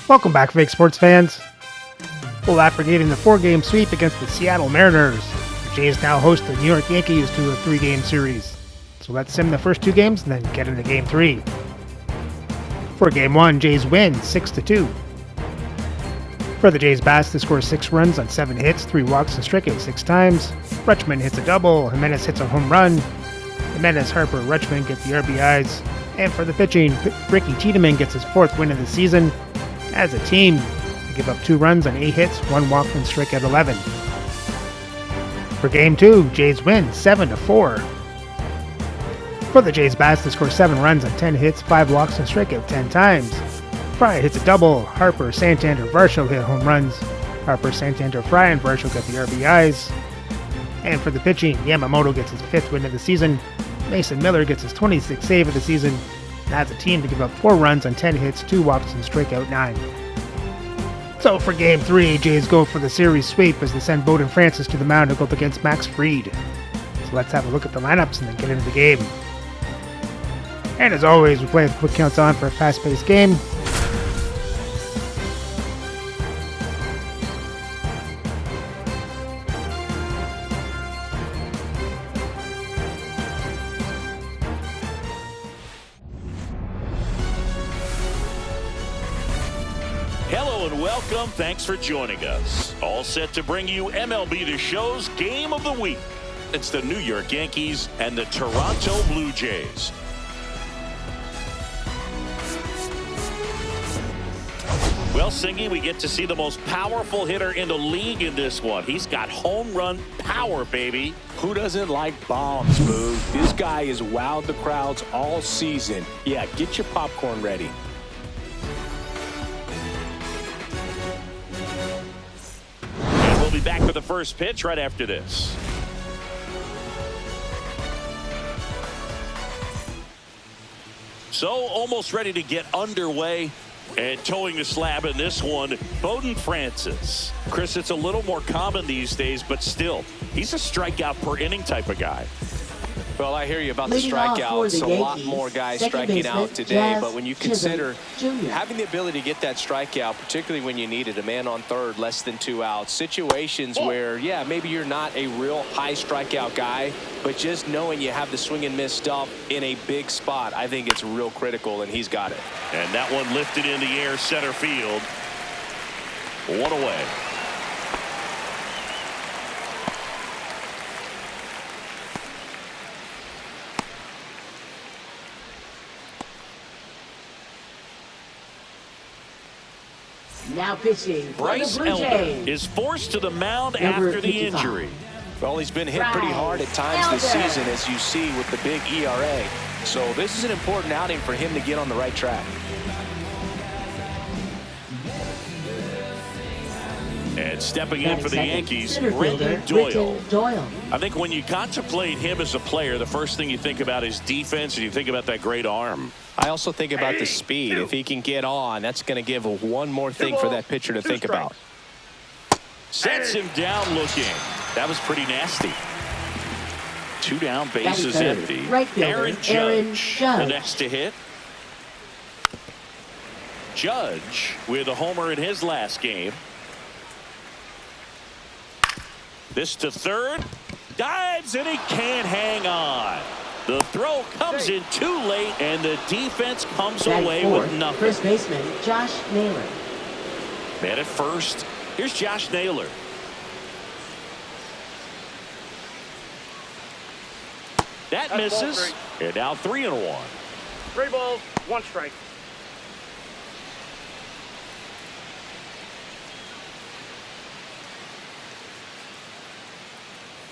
Welcome back, fake sports fans. Well, after getting the 4-game sweep against the Seattle Mariners, the Jays now host the New York Yankees to a 3-game series. So let's sim the first 2 games and then get into Game 3. For Game 1, Jays win 6-2. For the Jays bats, they score 6 runs on 7 hits, 3 walks, and strike out 6 times. Rutschman hits a double, Jimenez hits a home run. Jimenez, Harper, Rutschman get the RBIs. And for the pitching, Ricky Tiedemann gets his 4th win of the season. As a team, they give up 2 runs on 8 hits, 1 walk, and strike out 11. For Game 2, Jays win 7-4. For the Jays bats, they score 7 runs on 10 hits, 5 walks, and strike out 10 times. Fry hits a double. Harper, Santander, Varsho hit home runs. Harper, Santander, Fry, and Varsho get the RBIs. And for the pitching, Yamamoto gets his 5th win of the season. Mason Miller gets his 26th save of the season. And as a team, to give up 4 runs on 10 hits, 2 walks, and strike out 9. So for Game 3, Jays go for the series sweep as they send Bowden Francis to the mound to go up against Max Fried. So let's have a look at the lineups and then get into the game. And as always, we play with quick counts on for a fast-paced game. Hello and welcome. Thanks for joining us. All set to bring you MLB The Show's Game of the Week. It's the New York Yankees and the Toronto Blue Jays. Well, Singy, we get to see the most powerful hitter in the league in this one. He's got home run power, baby. Who doesn't like bombs, Boo? This guy has wowed the crowds all season. Yeah, get your popcorn ready. And we'll be back for the first pitch right after this. So, almost ready to get underway. And towing the slab in this one, Bowden Francis. Chris, it's a little more common these days, but still, he's a strikeout per inning type of guy. Well, I hear you about the strikeouts. A lot more guys striking out today, but when you consider having the ability to get that strikeout, particularly when you need it, a man on third, less than 2 outs, situations where, yeah, maybe you're not a real high strikeout guy, but just knowing you have the swing and miss stuff in a big spot, I think it's real critical, and he's got it. And that one lifted in the air, center field. 1 away. Now pitching for Bryce the Blue Elder Jays. is forced to the mound Number after the 55. injury. Well, he's been hit pretty hard at times this season, as you see with the big ERA. So this is an important outing for him to get on the right track. And stepping in for the Yankees, Center fielder, Britton Doyle. I think when you contemplate him as a player, the first thing you think about is defense, and you think about that great arm. I also think about the speed. If he can get on, that's going to give one more thing for that pitcher to think about. Sets him down looking. That was pretty nasty. 2 down, bases empty. Right fielder, Aaron Judge, the next to hit. Judge with a homer in his last game. This to third. Dives, and he can't hang on. The throw comes in too late, and the defense comes away with nothing. First baseman, Josh Naylor. Man at first. Here's Josh Naylor. That misses. And now 3-1. 3 balls, 1 strike.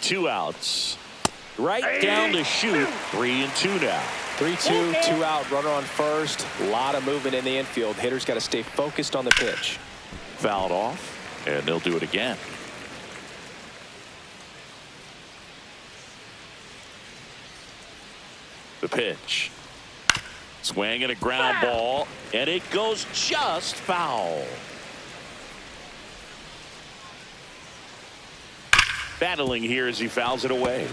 Two outs. Right down to shoot. 3-2 now. 3-2, 2 out, runner on first. A lot of movement in the infield. Hitter's got to stay focused on the pitch. Fouled off, and they'll do it again. The pitch. Swing and a ground ball, and it goes just foul. Battling here as he fouls it away.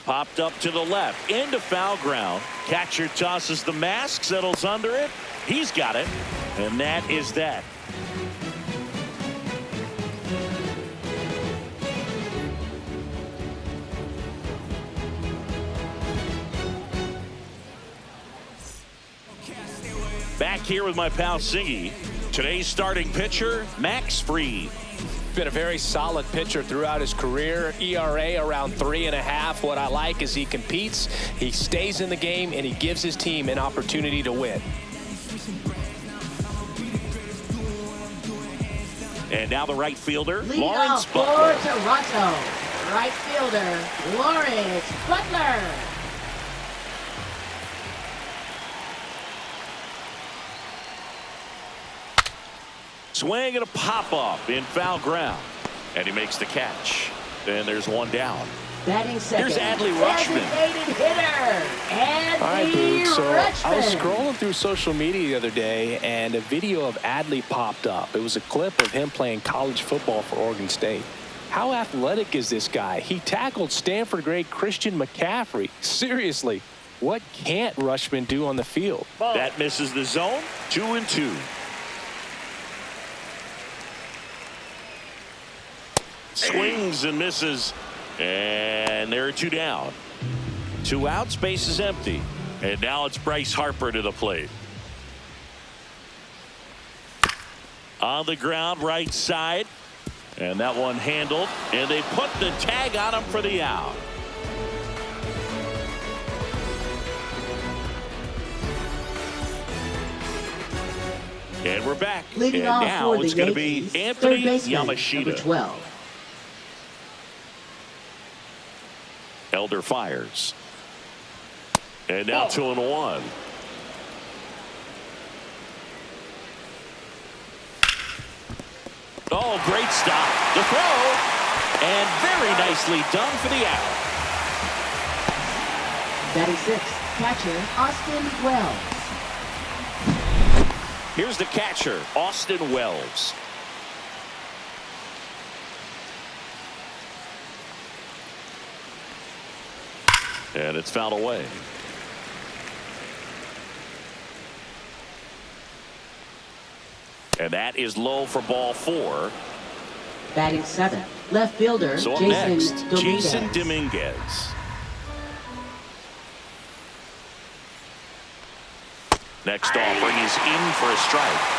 Popped up to the left, into foul ground. Catcher tosses the mask, settles under it. He's got it, and that is that. Back here with my pal Siggy. Today's starting pitcher, Max Fried. Been a very solid pitcher throughout his career. ERA around 3.5. What I like is he competes, he stays in the game, and he gives his team an opportunity to win. And now the right fielder, Lead Lawrence off for Butler. Toronto. Right fielder, Lawrence Butler. Swing and a pop-up in foul ground. And he makes the catch. And there's one down. Batting second. Here's Adley Rutschman. Designated hitter, All right, Adley Boog, so Rutschman. I was scrolling through social media the other day, and a video of Adley popped up. It was a clip of him playing college football for Oregon State. How athletic is this guy? He tackled Stanford great Christian McCaffrey. Seriously, what can't Rutschman do on the field? That misses the zone. 2-2. Swings and misses. And there are two down. 2 outs, base is empty. And now it's Bryce Harper to the plate. On the ground, right side. And that one handled. And they put the tag on him for the out. And we're back. Leading and off now for the it's going to be Yankees, Anthony third baseman, Yamashita. number 12. Elder fires. And now 2-1. Oh, great stop. The throw. And very nicely done for the out. Batting sixth, catcher, Austin Wells. Here's the catcher, Austin Wells. And it's fouled away. And that is low for ball 4. Batting seventh, left fielder, So up Jason next, Dominguez. Jason Dominguez. Next offering is in for a strike.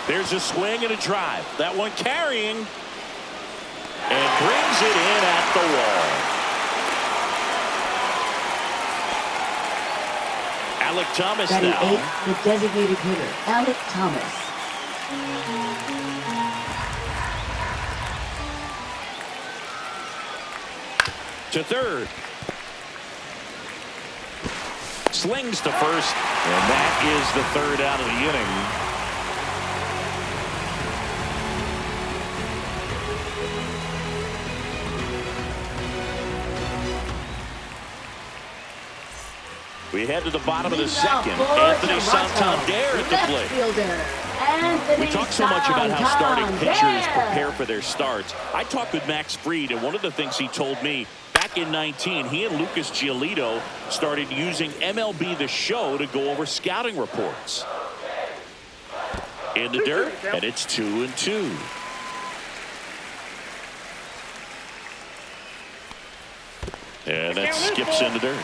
There's a swing and a drive. That one carrying. And brings it in at the wall. Alec Thomas Batting now. eighth, the designated hitter, Alec Thomas. To third. Slings to first. And that is the third out of the inning. We head to the bottom of the second. Anthony Santander at the plate. We talk so much about how starting pitchers prepare for their starts. I talked with Max Fried, and one of the things he told me back in 19, he and Lucas Giolito started using MLB The Show to go over scouting reports. In the dirt, and it's 2-2. And that skips in the dirt.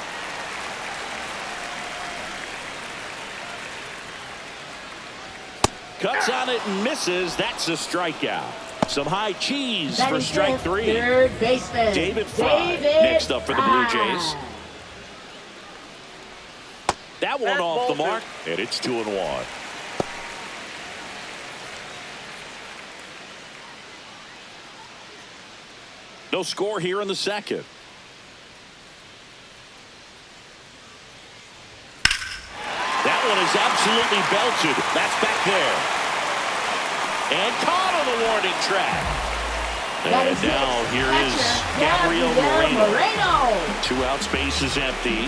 Cuts on it and misses. That's a strikeout. Some high cheese for strike 3. Third baseman, David Fry next up for the Blue Jays. That one off the mark, and it's 2-1. No score here in the second. That one is absolutely belted. That's back there. And caught on the warning track. And now here is Gabriel Moreno. 2 outs, base is empty.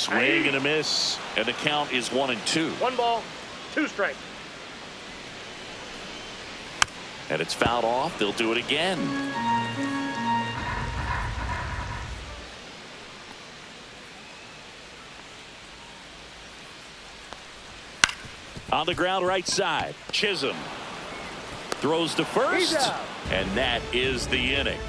Swing and a miss, and the count is 1-2. 1 ball, 2 strikes. And it's fouled off. They'll do it again. On the ground right side, Chisholm throws to first, and that is the inning.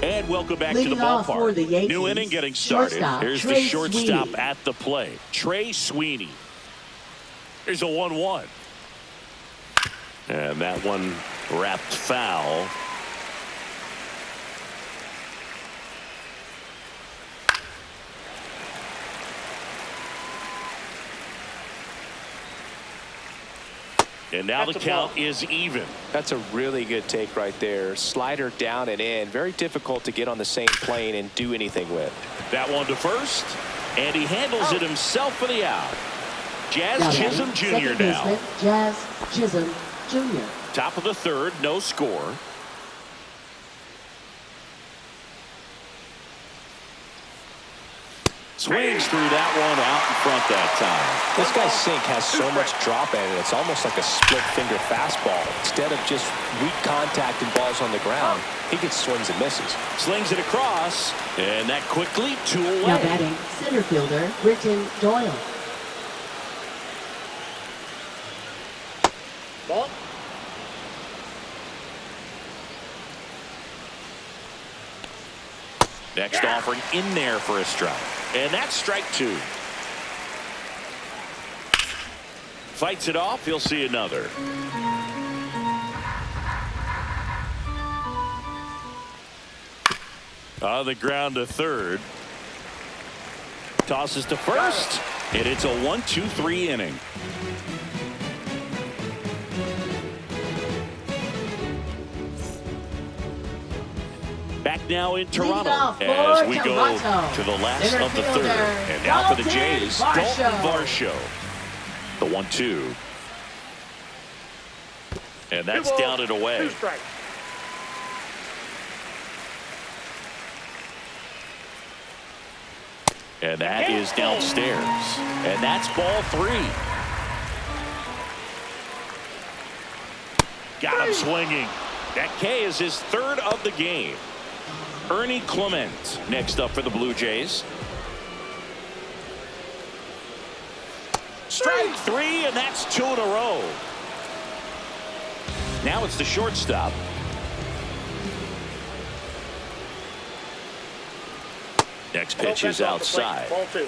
And welcome back to the ballpark. New inning getting started. Here's the shortstop at the plate, Trey Sweeney. Here's a 1-1. And that one wrapped foul. And now the count is even. That's a really good take right there. Slider down and in. Very difficult to get on the same plane and do anything with. That one to first. And he handles it himself for the out. Jazz Chisholm Jr. now. Jazz Chisholm Jr. Top of the third, no score. Swings through that one out in front that time. This guy's sink has so much drop in it. It's almost like a split finger fastball. Instead of just weak contact and balls on the ground, he gets swings and misses. Slings it across, and that quickly 2 away. Now batting center fielder Britton Doyle. Ball. Next offering in there for a strike. And that's strike 2. Fights it off. He'll see another. On the ground to third. Tosses to first. And it's a 1-2-3 inning. Back now in Toronto as we go to the last of the third. And now for the Jays, Dalton Varsho. The 1-2. And that's down and away. 2 strikes. And that is downstairs. And that's ball 3. Got him swinging. That K is his third of the game. Ernie Clement next up for the Blue Jays. Strike 3, and that's 2 in a row. Now it's the shortstop. Next pitch is outside. Ball 2.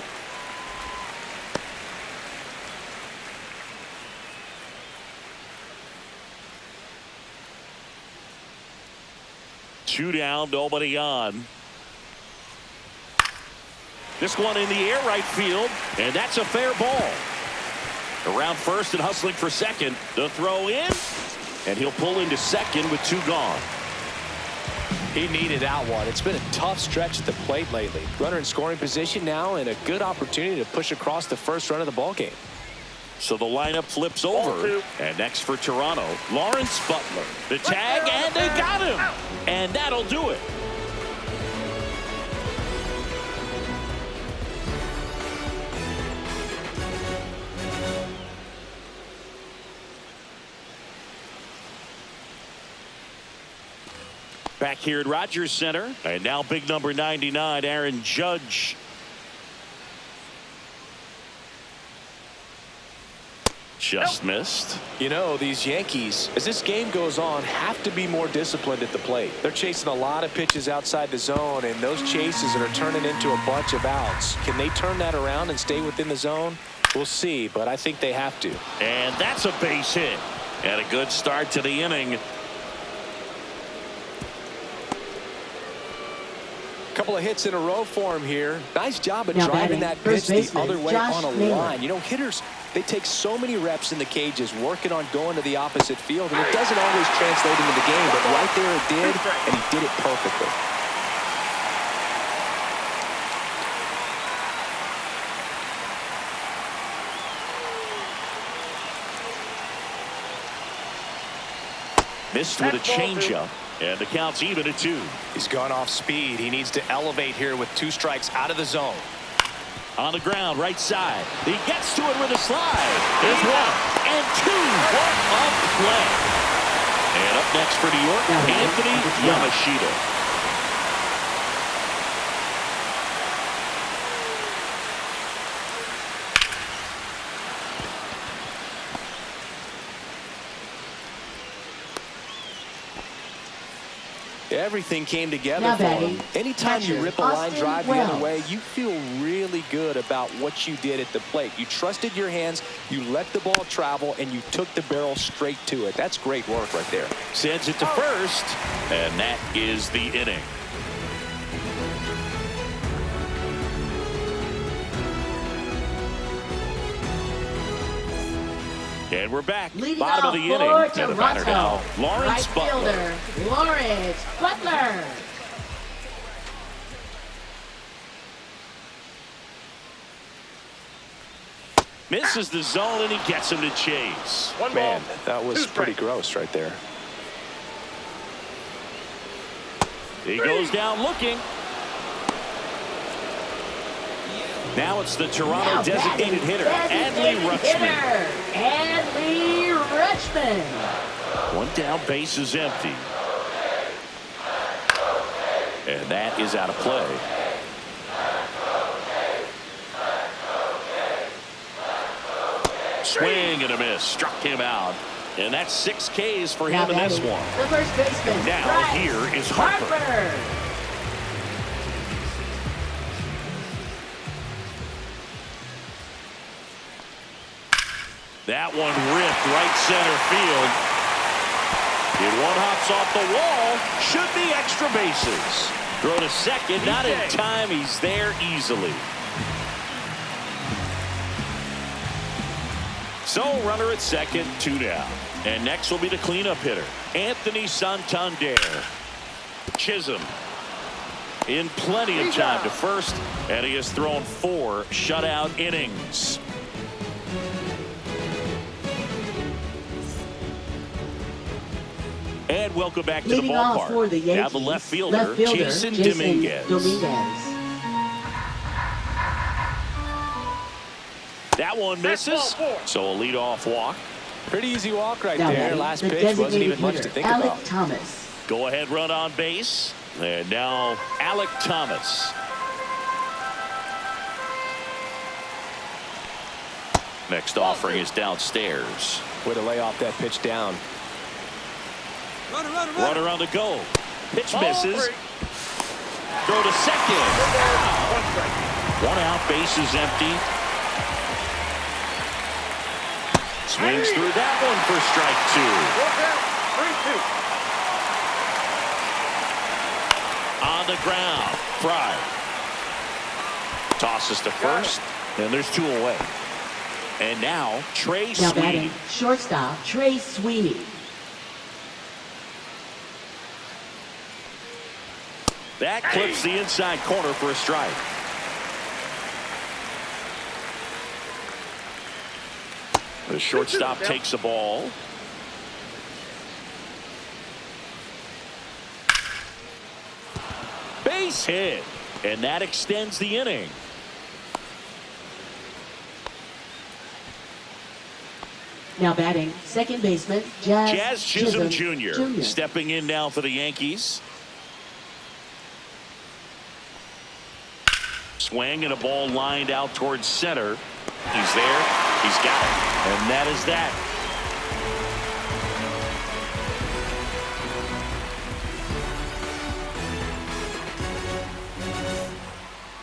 Two down, nobody on. This one in the air right field, and that's a fair ball. Around first and hustling for second. The throw in, and he'll pull into second with 2 gone. He needed that one. It's been a tough stretch at the plate lately. Runner in scoring position now, and a good opportunity to push across the first run of the ball game. So the lineup flips over. And next for Toronto, Lawrence Butler. The tag, and they got him. And that'll do it. Back here at Rogers Center. And now big number 99, Aaron Judge. Just missed. You know, these Yankees, as this game goes on, have to be more disciplined at the plate. They're chasing a lot of pitches outside the zone, and those chases are turning into a bunch of outs. Can they turn that around and stay within the zone? We'll see, but I think they have to. And that's a base hit. And a good start to the inning. Couple of hits in a row for him here. Nice job of driving that pitch the other way on a line. You know, hitters, they take so many reps in the cages working on going to the opposite field, and it doesn't always translate into the game, but right there it did, and he did it perfectly. Missed with a changeup. And the count's even at 2. He's gone off speed. He needs to elevate here with 2 strikes out of the zone. On the ground, right side. He gets to it with a slide. There's 1 and 2. What a play. And up next for New York, Anthony Yamashita. Everything came together for him. Anytime you rip a line drive the other way, you feel really good about what you did at the plate. You trusted your hands, you let the ball travel, and you took the barrel straight to it. That's great work right there. Sends it to first, and that is the inning. And we're back. Bottom of the inning. And the batter now, Lawrence Butler. Lawrence Butler. Misses the zone, and he gets him to chase. Man, that was pretty gross right there. He goes down looking. Now it's the Toronto designated hitter, Adley Rutschman. Adley Rutschman. 1 down, base is empty. And that is out of play. Swing and a miss. Struck him out. And that's 6 Ks for him in this one. The first baseman. And now here is Harper. That one ripped right center field. And 1 hops off the wall. Should be extra bases. Throw to second. Not in time. He's there easily. So runner at second, 2 down. And next will be the cleanup hitter, Anthony Santander. Chisholm in plenty of time to first. And he has thrown 4 shutout innings. And welcome back to the ballpark. The Yankees, now the left fielder Jason Dominguez. That one misses. So a leadoff walk. Pretty easy walk right there. Last pitch wasn't even much to think about. Thomas. Go ahead run on base. And now Alec Thomas. Next offering is downstairs. Way to lay off that pitch down. Runner on the go. Pitch misses. Throw to second. 1 out, base is empty. Swings through that one for strike 2. On the ground. Fry. Tosses to first. And there's 2 away. And now Trey Sweeney. Shortstop Trey Sweeney. That clips the inside corner for a strike. The shortstop takes the ball. Base hit. And that extends the inning. Now batting, second baseman, Jazz Chisholm Jr. stepping in now for the Yankees. Swing and a ball lined out towards center. He's there. He's got it. And that is that.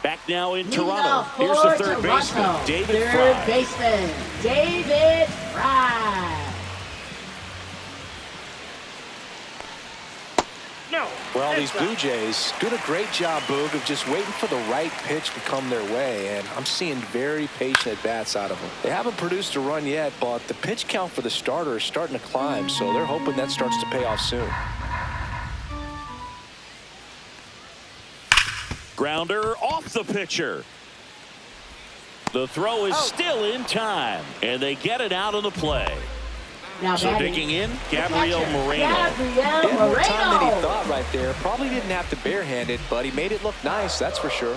Back now in Toronto. Here's the third baseman, David Fry. Third baseman, David Fry. Well, these Blue Jays doing a great job, Boog, of just waiting for the right pitch to come their way, and I'm seeing very patient at-bats out of them. They haven't produced a run yet, but the pitch count for the starter is starting to climb, so they're hoping that starts to pay off soon. Grounder off the pitcher. The throw is still in time, and they get it out of the play. Now So batting, digging in, the Gabriel catcher, Moreno. Gabriel He had more time than he Moreno. thought right there. Probably didn't have to barehand it, but he made it look nice, that's for sure.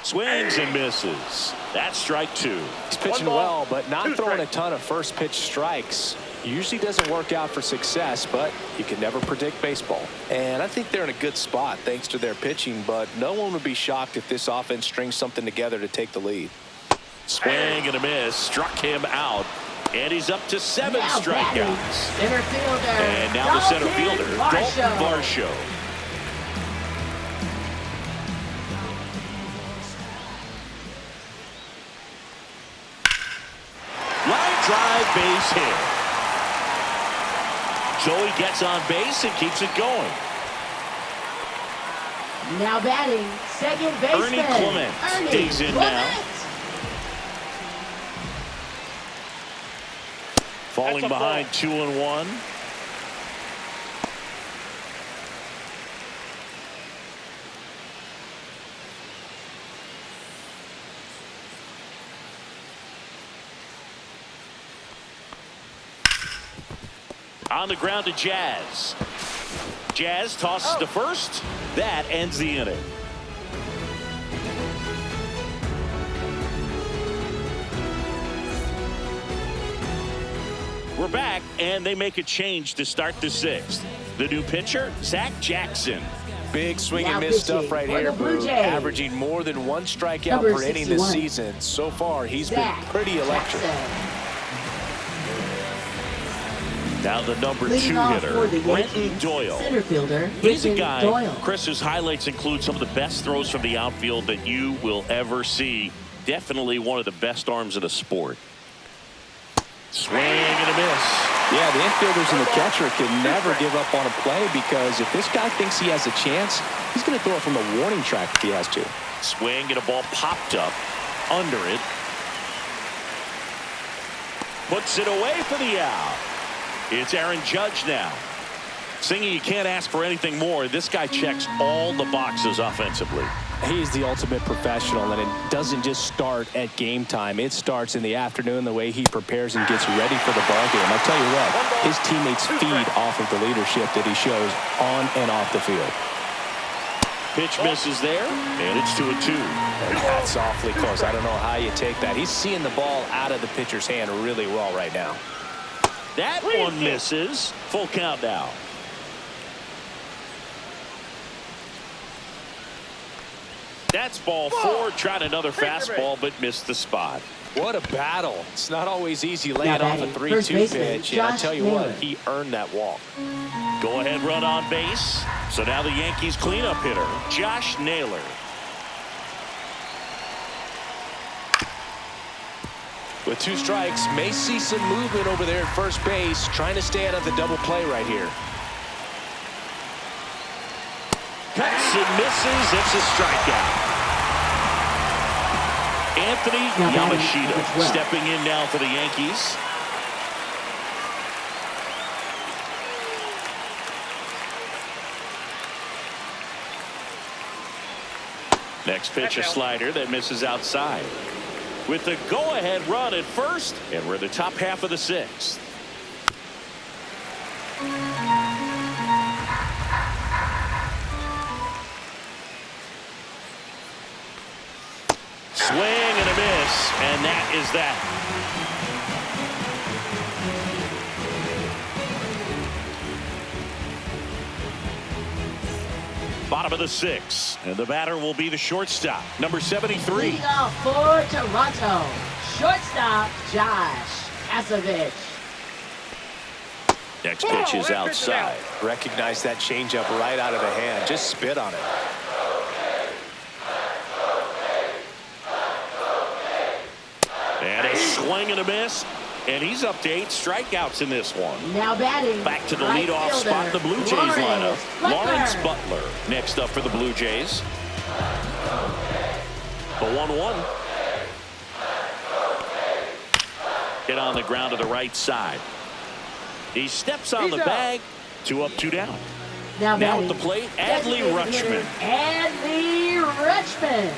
Swings and misses. That's strike 2. He's pitching well, but not throwing a ton of first pitch strikes. Usually doesn't work out for success, but you can never predict baseball. And I think they're in a good spot thanks to their pitching, but no one would be shocked if this offense strings something together to take the lead. Swing and a miss. Struck him out. And he's up to 7 Now strikeouts. batting, center fielder. And now the center fielder, Dalton Varsho. Line drive, base hit. So he gets on base and keeps it going. Now batting, second baseman. Ernie Clement digs in now. Falling behind 2-1. On the ground to Jazz. Jazz tosses to first. That ends the inning. We're back, and they make a change to start the 6th. The new pitcher, Zach Jackson. Big swing and Now miss stuff pitching right for here, the Blue Boo. Jays. Averaging more than 1 strikeout Number per inning this 61. season. So far, he's Zach been pretty electric. Jackson. Now the number 2 Leading off hitter, for the Brenton Yankees, Doyle. center fielder, He's a Brenton guy, Doyle. Chris, whose highlights include some of the best throws from the outfield that you will ever see. Definitely one of the best arms in the sport. Swing and a miss. Yeah, the infielders and the catcher can never give up on a play because if this guy thinks he has a chance, he's going to throw it from the warning track if he has to. Swing and a ball popped up under it. Puts it away for the out. It's Aaron Judge now. Singing, you can't ask for anything more. This guy checks all the boxes offensively. He's the ultimate professional, and it doesn't just start at game time. It starts in the afternoon, the way he prepares and gets ready for the ball game. I'll tell you what, his teammates feed off of the leadership that he shows on and off the field. Pitch misses there, and it's 2-2. That's awfully close. I don't know how you take that. He's seeing the ball out of the pitcher's hand really well right now. That one misses. Full count now. That's ball 4. Tried another fastball, but missed the spot. What a battle. It's not always easy laying Now off a batting, first 3-2 baseman, pitch. And I Josh tell you what, Naylor. he earned that walk. Go ahead run on base. So now the Yankees cleanup hitter, Josh Naylor. With 2 strikes, may see some movement over there at first base, trying to stay out of the double play right here. Cuts and misses. It's a strikeout. Anthony Now batting, Yamashita number 12. stepping in now for the Yankees. Next pitch, a slider that misses outside. With the go-ahead run at first, and we're in the top half of the 6th. Swing and a miss, and that is that. Bottom of the 6th, and the batter will be the shortstop, number 73. Leading off for Toronto, shortstop Josh Kasevich. Next pitch is outside. Recognize that changeup right out of the hand. Just spit on it. And a swing and a miss, and he's up to 8 strikeouts in this one. Now batting, Back to the right leadoff fielder, spot in the Blue Jays lineup. Butler. Lawrence Butler next up for the Blue Jays. The 1-1. Hit on the ground to the right side. He steps on the bag. 2 up, 2 down. Now Now batting, at the plate, Adley designated Rutschman. hitter, Adley Rutschman.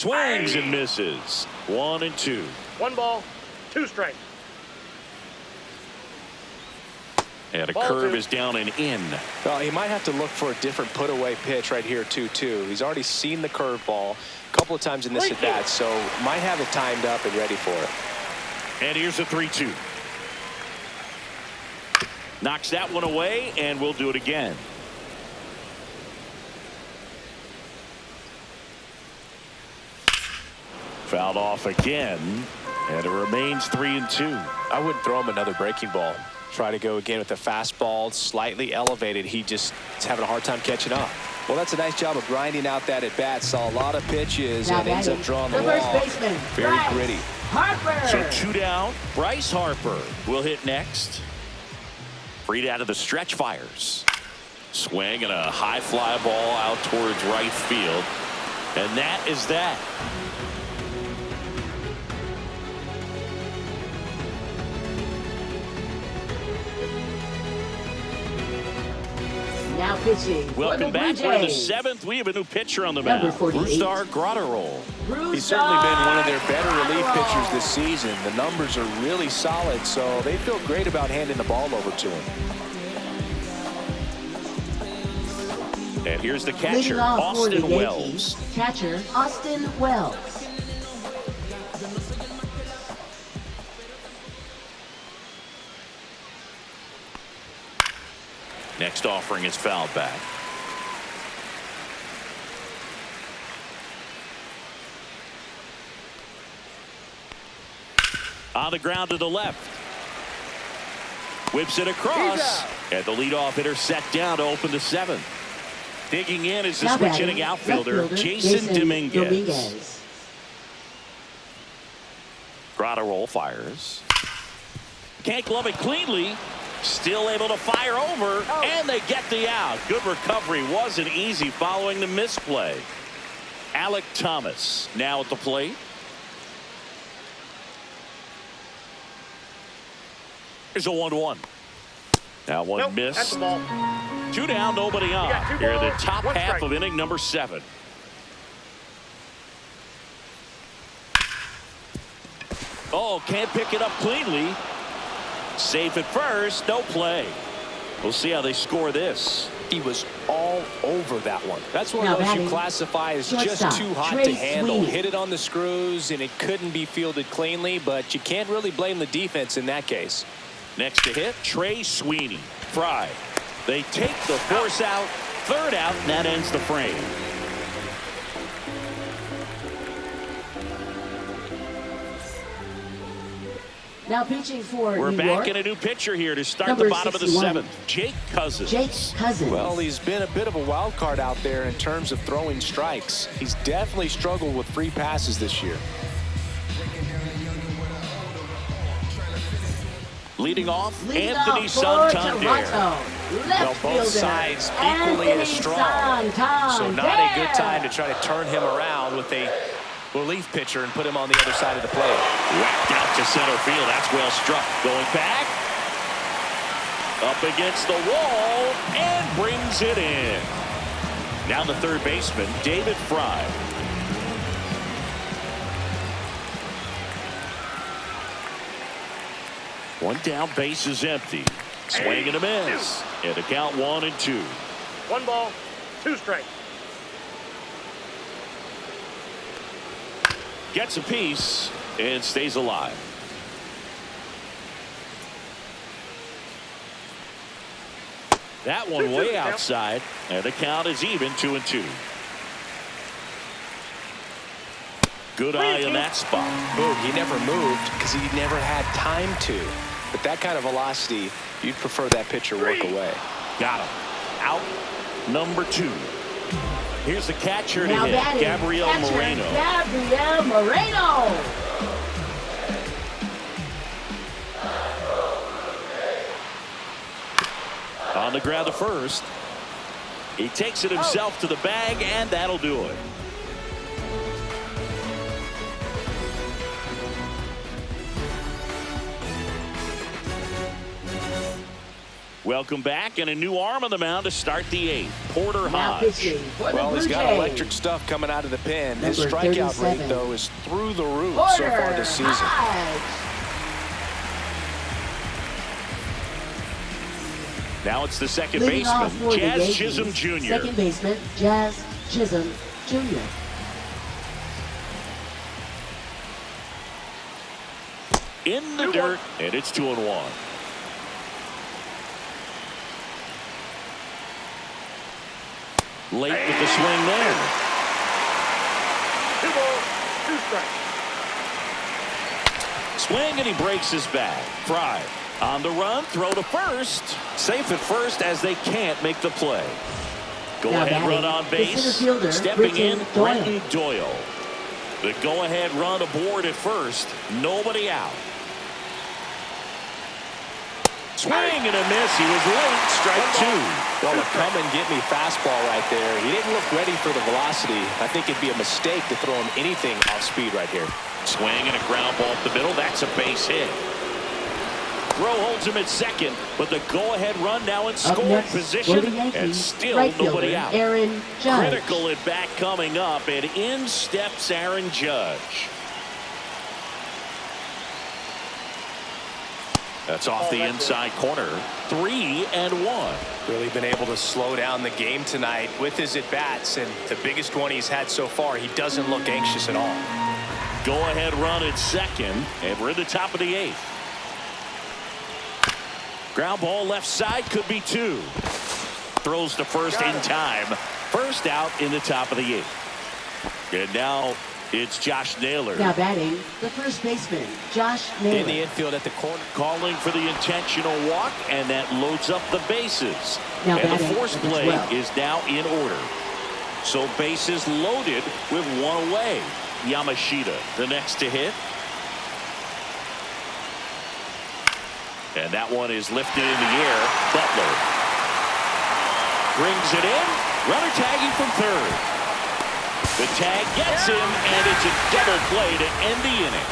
Swings and misses. 1-2. 1 ball, 2 strikes. And a curve is down and in. Well, he might have to look for a different put-away pitch right here, 2-2. He's already seen the curveball a couple of times in this at-bat, so might have it timed up and ready for it. And here's a 3-2. Knocks that one away, and we'll do it again. Fouled off again, and it remains 3-2. I wouldn't throw him another breaking ball. Try to go again with the fastball, slightly elevated. He just is having a hard time catching up. Well, that's a nice job of grinding out that at bat. Saw a lot of pitches and ends up drawing the first walk. baseman, Very Bryce gritty. Harper. So 2 down. Bryce Harper will hit next. Freed out of the stretch fires. Swing and a high fly ball out towards right field. And that is that. Now pitching. Welcome back. We're in the 7th. We have a new pitcher on the mound. Brusdar Grotterol. He's certainly been one of their better relief pitchers this season. The numbers are really solid, so they feel great about handing the ball over to him. And here's the catcher, Austin Wells. Catcher, Austin Wells. Next offering is fouled back. On the ground to the left. Whips it across. And the leadoff hitter set down to open the 7th. Digging in is the switch hitting outfielder, Jason Dominguez. Grotterol fires. Can't glove it cleanly. Still able to fire over, and they get the out. Good recovery. Wasn't easy following the misplay. Alec Thomas now at the plate. Here's a 1-1. Now one missed. 2 down, nobody on. Here in the top half of inning number 7. Oh, can't pick it up cleanly. Safe at first, no play. We'll see how they score this. He was all over that one. That's one of those you classify as just too hot to handle. Hit it on the screws, and it couldn't be fielded cleanly, but you can't really blame the defense in that case. Next to hit, Trey Sweeney. Fry. They take the force out, 3rd out, and that ends the frame. Now pitching for We're New back York. in a new pitcher here to start Number the bottom 61. of the 7th. Jake Cousins. Jake Cousins. Well, he's been a bit of a wild card out there in terms of throwing strikes. He's definitely struggled with free passes this year. Leading off, Anthony Santander. Well, both sides equally as strong. So not a good time to try to turn him around with a relief pitcher and put him on the other side of the plate. Whacked out to center field. That's well struck. Going back. Up against the wall and brings it in. Now the 3rd baseman, David Fry. One down, base is empty. Swing and a miss. And a count 1-2. 1 ball, 2 strikes. Gets a piece and stays alive. That one way outside, and the count is even 2-2. Good eye in that spot. Boom, he never moved because he never had time to. But that kind of velocity, you'd prefer that pitcher work away. Got him. Out number 2. Here's the catcher to Now hit, batting, Gabriel Moreno. Gabriel Moreno. On the ground to first. He takes it himself to the bag, and that'll do it. Welcome back, and a new arm on the mound to start the 8th. Porter Now Hodge. pitching for the Well, he's Blue got Jays. electric stuff coming out of the pen. His Number strikeout 37. rate, though, is through the roof so Porter far this season. Hodge. Now it's the second Leading off baseman, for the Jazz Yankees, Chisholm Jr. Second baseman, Jazz Chisholm Jr. In the dirt, and it's 2-1. Late with the swing there. 2 balls, 2 strikes. Swing, and he breaks his bat. Fry on the run, throw to first. Safe at first as they can't make the play. Go Now ahead batting, run on the base. center fielder, Stepping in, Brenton Brenton Doyle. The go ahead run aboard at first. Nobody out. Swing and a miss. He was late. Strike 2. Well, a come and get me fastball right there. He didn't look ready for the velocity. I think it'd be a mistake to throw him anything off speed right here. Swing and a ground ball up the middle. That's a base hit. Throw holds him at second, but the go-ahead run now in Up scoring next for position, the Yankees, and still right nobody fielder, out. Aaron Judge. Critical at bat coming up, and in steps Aaron Judge. That's off the inside corner. 3-1. Really been able to slow down the game tonight with his at-bats, and the biggest one he's had so far, he doesn't look anxious at all. Go-ahead run at second, and we're in the top of the 8th. Ground ball left side, could be 2. Throws to first in time. First out in the top of the 8th. And now it's Josh Naylor. Now batting, the first baseman, Josh In Naylor. the infield at the corner. Calling for the intentional walk, and that loads up the bases. Now And the batting force as play well. is now in order. So bases loaded with 1 away. Yamashita, the next to hit. And that one is lifted in the air. Butler brings it in. Runner tagging from third. The tag gets him, and it's a double play to end the inning.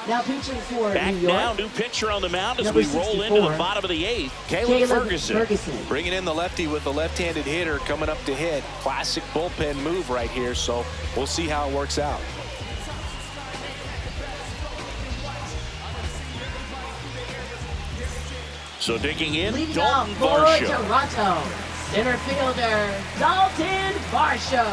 Now pitching for Back New York. now, new pitcher on the mound as Number we roll 64, into the bottom of the 8th. Caleb Ferguson. Bringing in the lefty with the left-handed hitter coming up to hit. Classic bullpen move right here, so we'll see how it works out. So digging in, Leading Dalton off for Varsho. Toronto, center fielder, Dalton Varsho.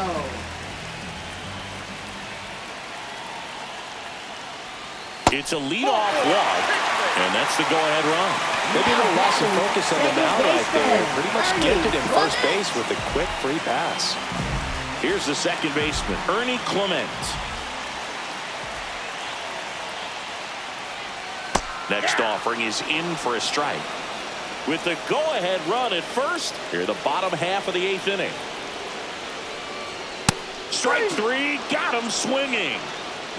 It's a leadoff walk, and that's the go-ahead run. Maybe a little loss of focus on the Second mound right there. baseman, Pretty much Ernie gifted him first Clement. base with a quick free pass. Here's the second baseman, Ernie Clement. Next offering is in for a strike. With the go-ahead run at first, here the bottom half of the 8th inning. Strike 3, got him swinging.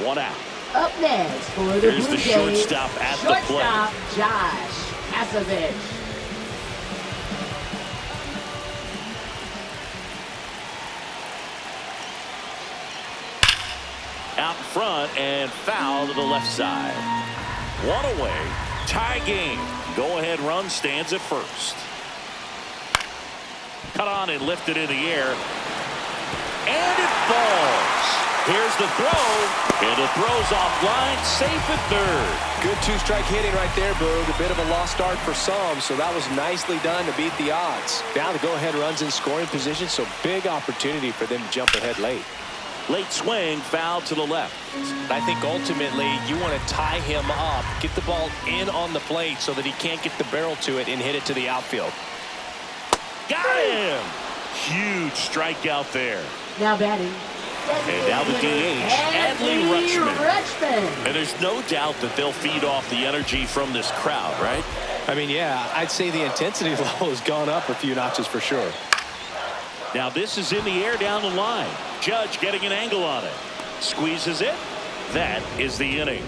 1 out. Up next for the Here's Blue the Jays, shortstop at the plate. shortstop Josh Pasovich. Out front and foul to the left side. 1 away. Tie game. Go-ahead run stands at first. Cut on and lifted in the air. And it falls. Here's the throw. And the throw's offline. Safe at third. Good 2-strike hitting right there, Boog. A bit of a lost start for some, so that was nicely done to beat the odds. Now the go-ahead runs in scoring position, so big opportunity for them to jump ahead late. Late swing, foul to the left. I think ultimately you want to tie him up, get the ball in on the plate so that he can't get the barrel to it and hit it to the outfield. Got him! Huge strikeout there. Now batting. And now the DH, Adley Rutschman. Rutschman. And there's no doubt that they'll feed off the energy from this crowd, right? I mean, yeah, I'd say the intensity level has gone up a few notches for sure. Now this is in the air down the line. Judge getting an angle on it. Squeezes it. That is the inning.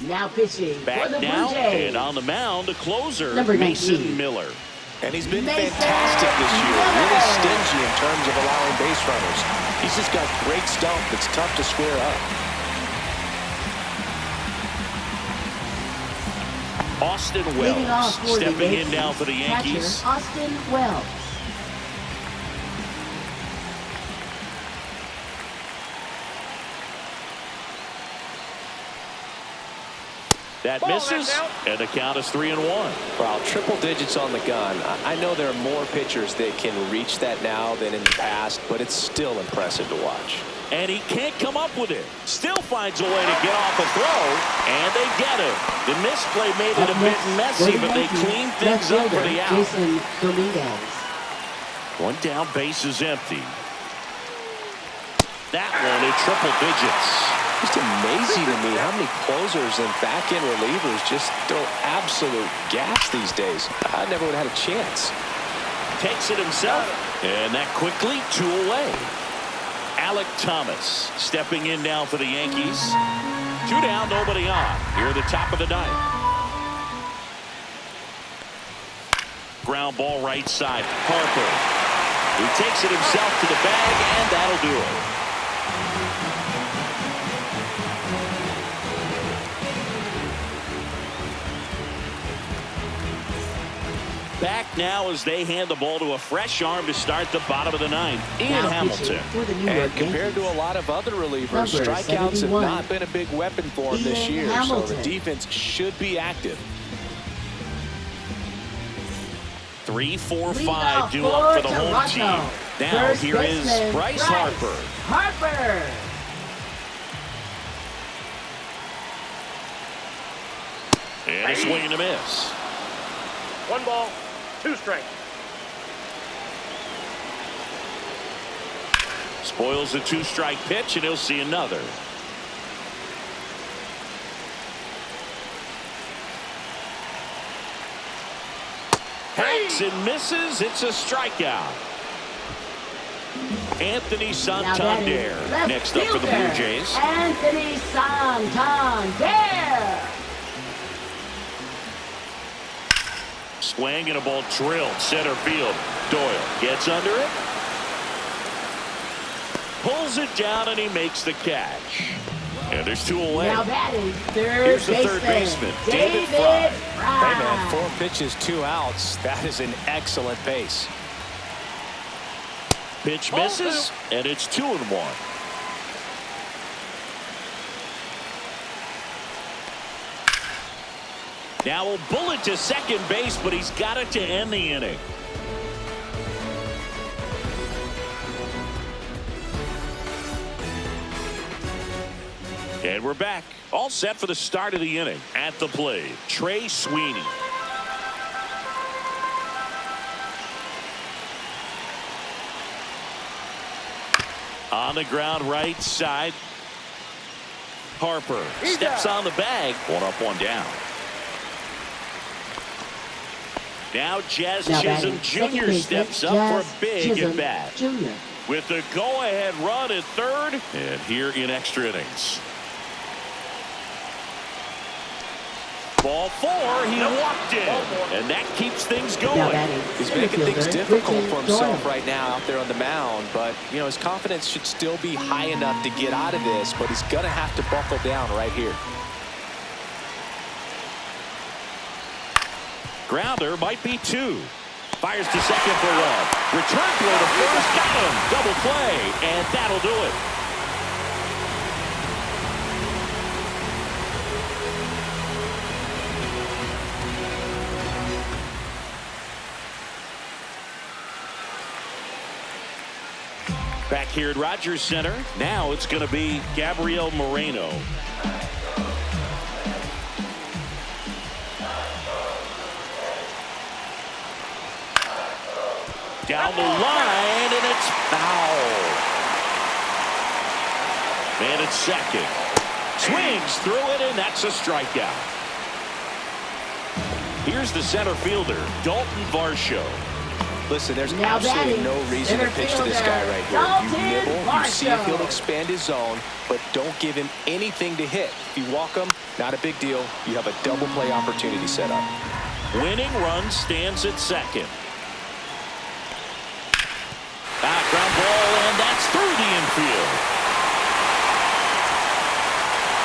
Now pitching for Back the now, Blue Jays. and on the mound, the closer, Number Mason 19. Miller. And he's been Mason fantastic this year. Really Miller. stingy in terms of allowing base runners. He's just got great stuff that's tough to square up. Austin Leading off Wells for the stepping in Yankees, now for the Yankees. catcher Austin Wells. That misses, and the count is 3-1. Wow, triple digits on the gun. I know there are more pitchers that can reach that now than in the past, but it's still impressive to watch. And he can't come up with it. Still finds a way to get off a throw, and they get it. The misplay made it a bit messy, but they cleaned things up for the out. Jason Dominguez. One down, base is empty. That one in triple digits. Just amazing to me how many closers and back-end relievers just throw absolute gas these days. I never would have had a chance. Takes it himself, and that quickly 2 away. Alec Thomas stepping in now for the Yankees. 2 down, nobody on. Here at the top of the 9th. Ground ball right side. Harper. He takes it himself to the bag, and that'll do it. Back now as they hand the ball to a fresh arm to start the bottom of the 9th. Ian Hamilton. And compared to a lot of other relievers, strikeouts have not been a big weapon for him this year. So the defense should be active. 3, 4, 5 due up for the home team. Now here is Bryce Harper. And a swing and a miss. 1 ball, 2 strikes. Spoils a 2-strike pitch, and he'll see another. Hanks and misses. It's a strikeout. Anthony Santander next up for the Blue Jays. Anthony Santander. Swing and a ball drilled center field. Doyle gets under it. Pulls it down, and he makes the catch. And there's 2 away. Now batting third Here's the third baseman, David Fry. Hey, man, 4 pitches, 2 outs. That is an excellent pace. Pitch misses, and it's 2-1. Now a bullet to second base, but he's got it to end the inning. And we're back. All set for the start of the inning. At the plate, Trey Sweeney. On the ground right side. Harper steps on the bag. 1 up, 1 down. Now Jazz Chisholm Jr. steps up for a big at bat. With the go-ahead run at third, and here in extra innings. Ball 4, he walked in, and that keeps things going. He's making things difficult for himself right now out there on the mound, but you know his confidence should still be high enough to get out of this, but he's gonna have to buckle down right here. Grounder might be 2. Fires to second for 1. Return throw to first, got him. Double play, and that'll do it. Back here at Rogers Center, now it's going to be Gabriel Moreno. Down the line, and it's foul. Man at second. Swings through it, and that's a strikeout. Here's the center fielder, Dalton Varsho. Listen, there's Now absolutely batting, no reason to center pitch to this fielder, guy right here. You Dalton nibble, you see if he'll Varsho. expand his zone, but don't give him anything to hit. If you walk him, not a big deal. You have a double play opportunity set up. Winning run stands at second. Ground ball, and that's through the infield.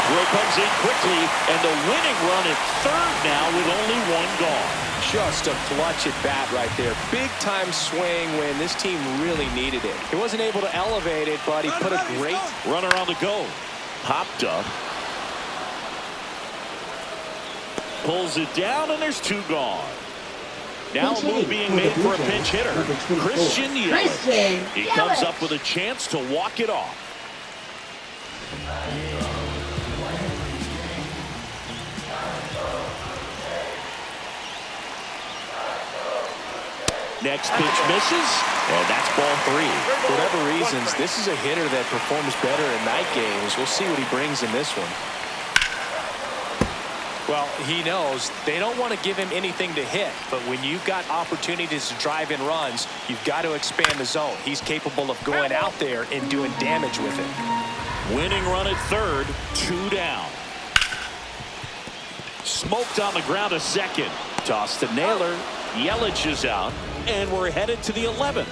Throw comes in quickly, and the winning run at third now with only one gone. Just a clutch at bat right there. Big time swing when this team really needed it. He wasn't able to elevate it, but he put a great runner on the go. Popped up. Pulls it down, and there's two gone. Now a move being made for a pinch hitter. Christian Yelich. He comes up with a chance to walk it off. Next pitch misses, and that's ball three. For whatever reasons, this is a hitter that performs better in night games. We'll see what he brings in this one. Well, he knows they don't want to give him anything to hit, but when you've got opportunities to drive in runs, you've got to expand the zone. He's capable of going out there and doing damage with it. Winning run at third, two down. Smoked on the ground a second. Toss to Naylor. Yelich is out, and we're headed to the 11th.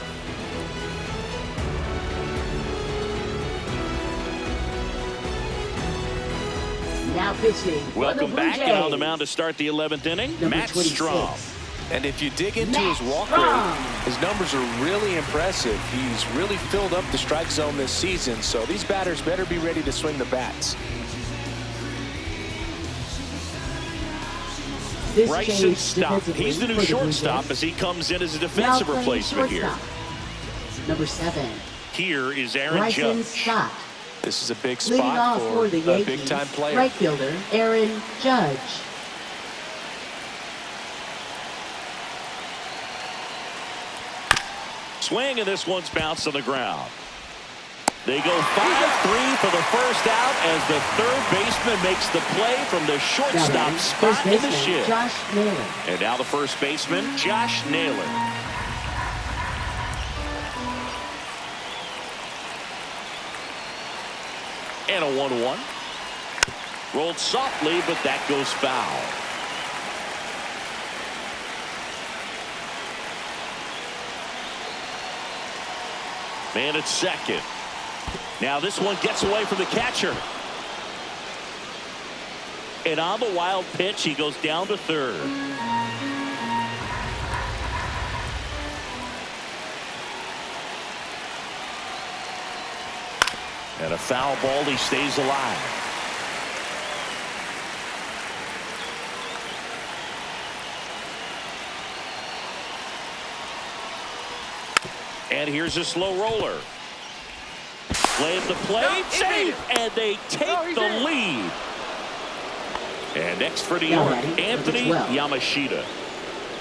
Now pitching. Welcome back, and on the mound to start the 11th inning, Matt Strom. And if you dig into his walk rate, his numbers are really impressive. He's really filled up the strike zone this season, so these batters better be ready to swing the bats. Bryson Stott. He's the new shortstop as he comes in as a defensive replacement here. Number 7. Here is Aaron Bryson Judge. Stott. This is a big Leading spot off for the a Yankees, big-time player. right fielder Aaron Judge. Swing, and this one's bounced on the ground. They go 5-3 for the first out as the third baseman makes the play from the shortstop spot in the shed. Josh Naylor. And now the first baseman, Josh Naylor. And a 1-1. Rolled softly, but that goes foul. Man at second. Now this one gets away from the catcher. And on the wild pitch, he goes down to third. And a foul ball, he stays alive. And here's a slow roller. Play at the plate, save, and they take the lead. And next for New York, Anthony Yamashita.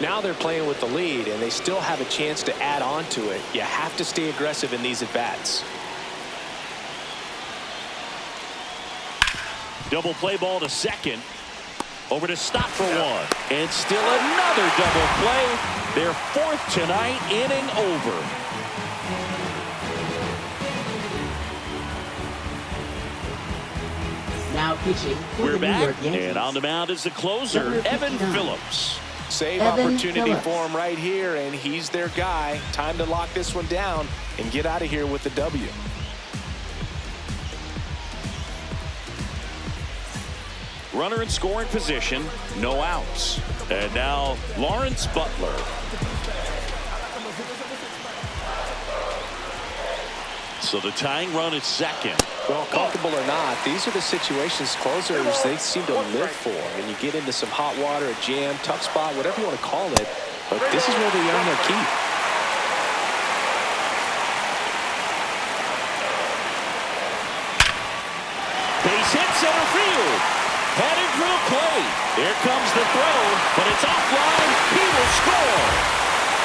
Now they're playing with the lead, and they still have a chance to add on to it. You have to stay aggressive in these at-bats. Double play ball to second. Over to Stott for one. And still another double play. Their fourth tonight, inning over. Now pitching for We're the New back, York Yankees. and on the mound is the closer, Number Evan 59. Phillips. Save Evan opportunity Phillips. for him right here, and he's their guy. Time to lock this one down and get out of here with the W. Runner in scoring position, no outs. And now Lawrence Butler. So the tying run at second. Well, comfortable or not, these are the situations closers they seem to live for. And you get into some hot water, a jam, tough spot, whatever you want to call it. But this is where they earn their keep. Base hit center field. Headed for the plate. Here comes the throw, but it's offline. He will score.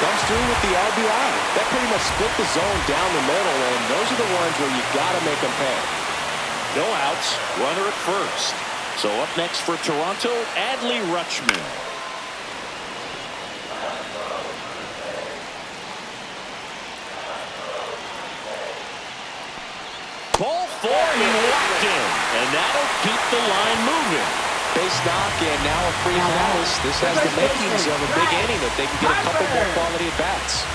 Comes through with the RBI. That pretty much split the zone down the middle, and those are the ones where you got to make them pay. No outs. Runner at first. So up next for Toronto, Adley Rutschman. walked in, and that'll keep the line moving. Base knock, and now a free pass. This has the makings of a big inning if they can get a couple more quality at bats.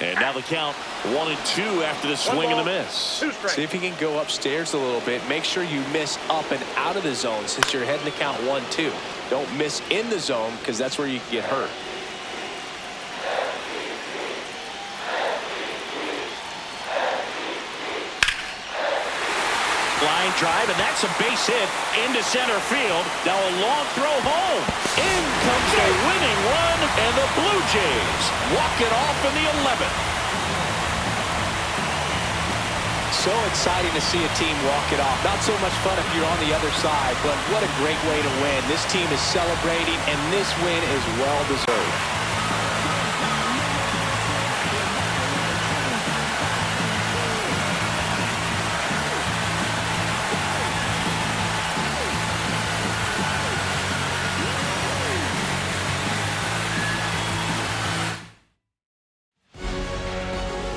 And now the count 1-2 after the swing and a miss. See if you can go upstairs a little bit. Make sure you miss up and out of the zone since you're heading to count 1-2. Don't miss in the zone because that's where you can get hurt. Line drive, and that's a base hit into center field. Now a long throw home. In comes the winning run, and the Blue Jays walk it off in the 11th. So exciting to see a team walk it off. Not so much fun if you're on the other side, but what a great way to win. This team is celebrating, and this win is well deserved.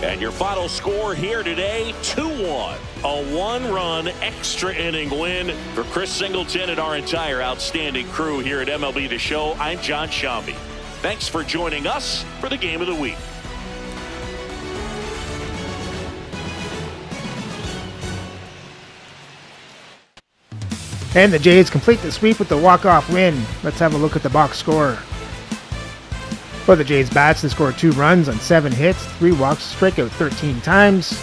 And your final score here today, 2-1. A one-run extra inning win for Chris Singleton and our entire outstanding crew here at MLB The Show. I'm John Shambi. Thanks for joining us for the Game of the Week. And the Jays complete the sweep with the walk-off win. Let's have a look at the box score. For the Jays bats, they scored 2 runs on 7 hits, 3 walks, strike out 13 times.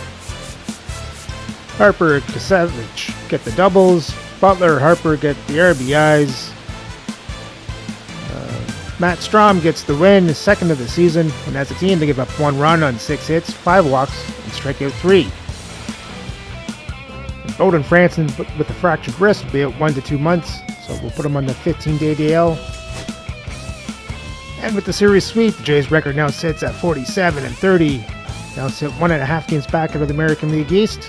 Harper and Kasevich get the doubles. Butler, Harper get the RBIs. Matt Strom gets the win, his second of the season, and as a team they give up 1 run on 6 hits, 5 walks, and strike out 3. Bowden Franson with a fractured wrist will be out 1 to 2 months, so we'll put him on the 15-day DL. And with the series sweep, the Jays' record now sits at 47-30. Now sit 1.5 games back out of the American League East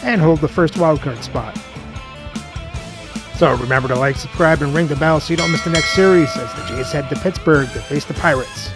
and hold the first wildcard spot. So remember to like, subscribe, and ring the bell so you don't miss the next series as the Jays head to Pittsburgh to face the Pirates.